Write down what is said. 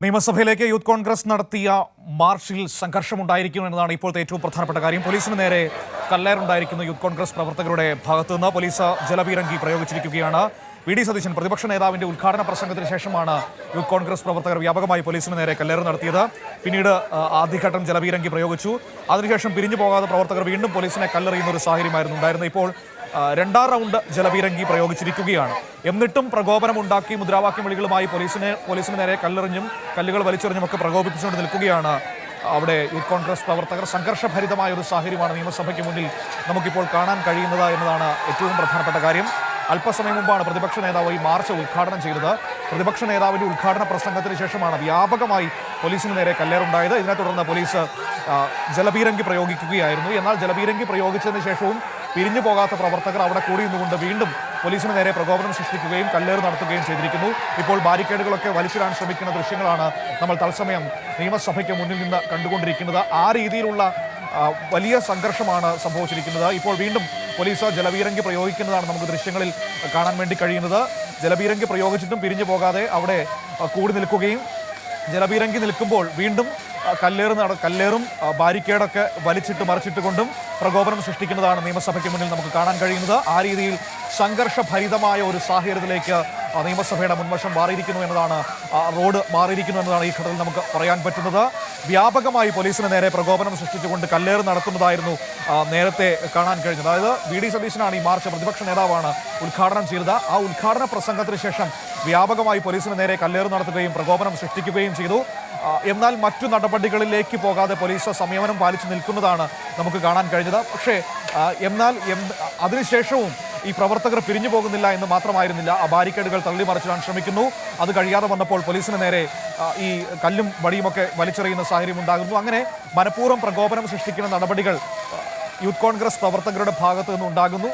നിയമസഭയിലേക്ക് യൂത്ത് കോൺഗ്രസ് നടത്തിയ മാർച്ചിൽ സംഘർഷമുണ്ടായിരിക്കുമെന്നതാണ് ഇപ്പോഴത്തെ ഏറ്റവും പ്രധാനപ്പെട്ട കാര്യം. പോലീസിന് നേരെ കല്ലേറുണ്ടായിരിക്കുന്ന യൂത്ത് കോൺഗ്രസ് പ്രവർത്തകരുടെ ഭാഗത്തുനിന്ന് പോലീസ് ജലപീരങ്കി പ്രയോഗിച്ചിരിക്കുകയാണ്. വി.ഡി. സതീശൻ പ്രതിപക്ഷ നേതാവിന്റെ ഉദ്ഘാടന പ്രസംഗത്തിന് ശേഷമാണ് യൂത്ത് കോൺഗ്രസ് പ്രവർത്തകർ വ്യാപകമായി പോലീസിന് നേരെ കല്ലേറ് നടത്തിയത്. പിന്നീട് ആദ്യഘട്ടം ജലപീരങ്കി പ്രയോഗിച്ചു. അതിനുശേഷം പിരിഞ്ഞു പോകാതെ പ്രവർത്തകർ വീണ്ടും പോലീസിനെ കല്ലെറിയുന്ന ഒരു സാഹചര്യമായിരുന്നു ഉണ്ടായിരുന്നത്. ഇപ്പോൾ രണ്ടാം റൗണ്ട് ജലപീരങ്കി പ്രയോഗിച്ചിരിക്കുകയാണ്. എന്നിട്ടും പ്രകോപനമുണ്ടാക്കി മുദ്രാവാക്യം വിളികളുമായി പോലീസിന് നേരെ കല്ലുകൾ വലിച്ചെറിഞ്ഞും ഒക്കെ പ്രകോപിപ്പിച്ചുകൊണ്ട് നിൽക്കുകയാണ് അവിടെ യൂത്ത് കോൺഗ്രസ് പ്രവർത്തകർ. സംഘർഷഭരിതമായ ഒരു സാഹചര്യമാണ് നിയമസഭയ്ക്ക് മുന്നിൽ നമുക്കിപ്പോൾ കാണാൻ കഴിയുന്നത് എന്നതാണ് ഏറ്റവും പ്രധാനപ്പെട്ട കാര്യം. അല്പസമയം മുമ്പാണ് പ്രതിപക്ഷ നേതാവ് ഈ മാർച്ച് ഉദ്ഘാടനം ചെയ്തത്. പ്രതിപക്ഷ നേതാവിന്റെ ഉദ്ഘാടന പ്രസംഗത്തിന് ശേഷമാണ് വ്യാപകമായി പോലീസിന് നേരെ കല്ലേറുണ്ടായത്. ഇതിനെ തുടർന്ന് പോലീസ് ജലപീരങ്കി പ്രയോഗിക്കുകയായിരുന്നു. എന്നാൽ ജലപീരങ്കി പ്രയോഗിച്ചതിന് ശേഷവും പിരിഞ്ഞു പോകാത്ത പ്രവർത്തകർ അവിടെ കൂടി നിന്നുകൊണ്ട് വീണ്ടും പോലീസിന് നേരെ പ്രകോപനം സൃഷ്ടിക്കുകയും കല്ലേറ് നടത്തുകയും ചെയ്തിരിക്കുന്നു. ഇപ്പോൾ ബാരിക്കേഡുകളൊക്കെ വലിച്ചിടാൻ ശ്രമിക്കുന്ന ദൃശ്യങ്ങളാണ് നമ്മൾ തത്സമയം നിയമസഭയ്ക്ക് മുന്നിൽ നിന്ന് കണ്ടുകൊണ്ടിരിക്കുന്നത്. ആ രീതിയിലുള്ള വലിയ സംഘർഷമാണ് സംഭവിച്ചിരിക്കുന്നത്. ഇപ്പോൾ വീണ്ടും പോലീസ് ജലപീരങ്കി പ്രയോഗിക്കുന്നതാണ് നമുക്ക് ദൃശ്യങ്ങളിൽ കാണാൻ വേണ്ടി കഴിയുന്നത്. ജലപീരങ്കി പ്രയോഗിച്ചിട്ടും പിരിഞ്ഞു പോകാതെ അവിടെ കൂടി നിൽക്കുകയും ജലപീരങ്കി നിൽക്കുമ്പോൾ വീണ്ടും കല്ലേറും ബാരിക്കേഡൊക്കെ വലിച്ചിട്ട് മറിച്ചിട്ടുകൊണ്ടും പ്രകോപനം സൃഷ്ടിക്കുന്നതാണ് നിയമസഭയ്ക്ക് മുന്നിൽ നമുക്ക് കാണാൻ കഴിയുന്നത്. ആ രീതിയിൽ സംഘർഷഭരിതമായ ഒരു സാഹചര്യത്തിലേക്ക് നിയമസഭയുടെ മുൻവശം മാറിയിരിക്കുന്നു എന്നതാണ്, റോഡ് മാറിയിരിക്കുന്നു എന്നതാണ് ഈ ഘട്ടത്തിൽ നമുക്ക് പറയാൻ പറ്റുന്നത്. വ്യാപകമായി പോലീസിന് നേരെ പ്രകോപനം സൃഷ്ടിച്ചുകൊണ്ട് കല്ലേറ് നടത്തുന്നതായിരുന്നു നേരത്തെ കാണാൻ കഴിഞ്ഞത്. അതായത് വി.ഡി. സതീശനാണ് ഈ മാർച്ച്, പ്രതിപക്ഷ നേതാവാണ് ഉദ്ഘാടനം ചെയ്തത്. ആ ഉദ്ഘാടന പ്രസംഗത്തിന് ശേഷം വ്യാപകമായി പോലീസിന് നേരെ കല്ലേറ് നടത്തുകയും പ്രകോപനം സൃഷ്ടിക്കുകയും ചെയ്തു. എന്നാൽ മറ്റു നടപടികളിലേക്ക് പോകാതെ പോലീസ് സംയമനം പാലിച്ചു നിൽക്കുന്നതാണ് നമുക്ക് കാണാൻ കഴിഞ്ഞത്. പക്ഷേ എന്നാൽ അതിനുശേഷവും ഈ പ്രവർത്തകർ പിരിഞ്ഞു പോകുന്നില്ല എന്ന് മാത്രമായിരുന്നില്ല, ആ ബാരിക്കേഡുകൾ തള്ളിമറിച്ചിടാൻ ശ്രമിക്കുന്നു. അത് കഴിയാതെ വന്നപ്പോൾ പോലീസിന് നേരെ ഈ കല്ലും വടിയുമൊക്കെ വലിച്ചെറിയുന്ന സാഹചര്യം ഉണ്ടാകുന്നു. അങ്ങനെ മനഃപൂർവ്വം പ്രകോപനം സൃഷ്ടിക്കുന്ന നടപടികൾ യൂത്ത് കോൺഗ്രസ് പ്രവർത്തകരുടെ ഭാഗത്തു നിന്നുണ്ടാകുന്നു.